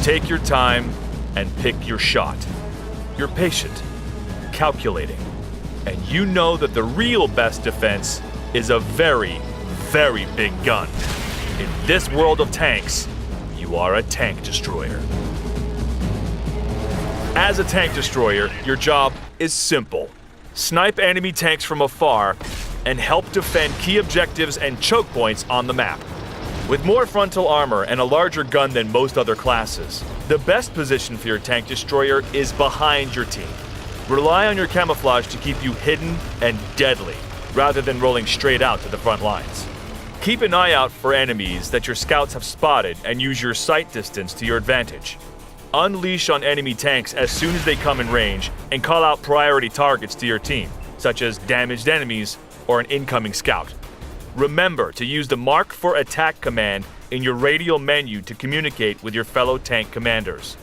take your time and pick your shot. You're patient, calculating, and you know that the real best defense is a very, very big gun. In this world of tanks, you are a tank destroyer. As a tank destroyer, your job is simple. Snipe enemy tanks from afar and help defend key objectives and choke points on the map. With more frontal armor and a larger gun than most other classes, the best position for your tank destroyer is behind your team. Rely on your camouflage to keep you hidden and deadly, rather than rolling straight out to the front lines. Keep an eye out for enemies that your scouts have spotted and use your sight distance to your advantage. Unleash on enemy tanks as soon as they come in range and call out priority targets to your team, such as damaged enemies or an incoming scout. Remember to use the Mark for Attack command in your radial menu to communicate with your fellow tank commanders.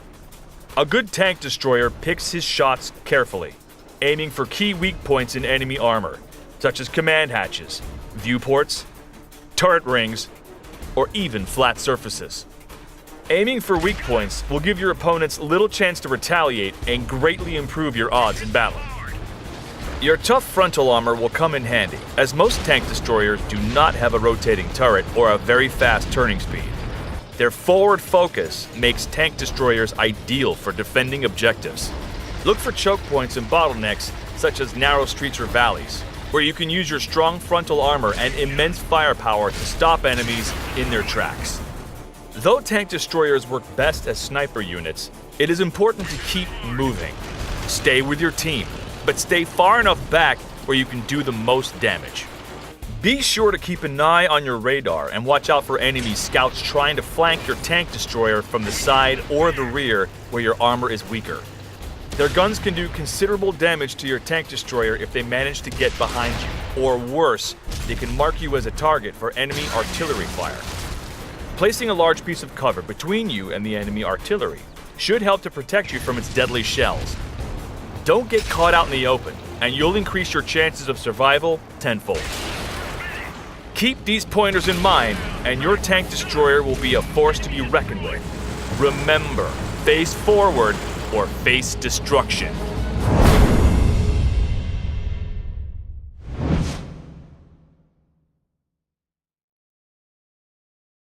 A good tank destroyer picks his shots carefully, aiming for key weak points in enemy armor, such as command hatches, viewports, turret rings, or even flat surfaces. Aiming for weak points will give your opponents little chance to retaliate and greatly improve your odds in battle. Your tough frontal armor will come in handy, as most tank destroyers do not have a rotating turret or a very fast turning speed. Their forward focus makes tank destroyers ideal for defending objectives. Look for choke points and bottlenecks such as narrow streets or valleys, where you can use your strong frontal armor and immense firepower to stop enemies in their tracks. Though tank destroyers work best as sniper units, it is important to keep moving. Stay with your team, but stay far enough back where you can do the most damage. Be sure to keep an eye on your radar and watch out for enemy scouts trying to flank your tank destroyer from the side or the rear where your armor is weaker. Their guns can do considerable damage to your tank destroyer if they manage to get behind you, or worse, they can mark you as a target for enemy artillery fire. Placing a large piece of cover between you and the enemy artillery should help to protect you from its deadly shells. Don't get caught out in the open, and you'll increase your chances of survival tenfold. Keep these pointers in mind, and your tank destroyer will be a force to be reckoned with. Remember, face forward or face destruction.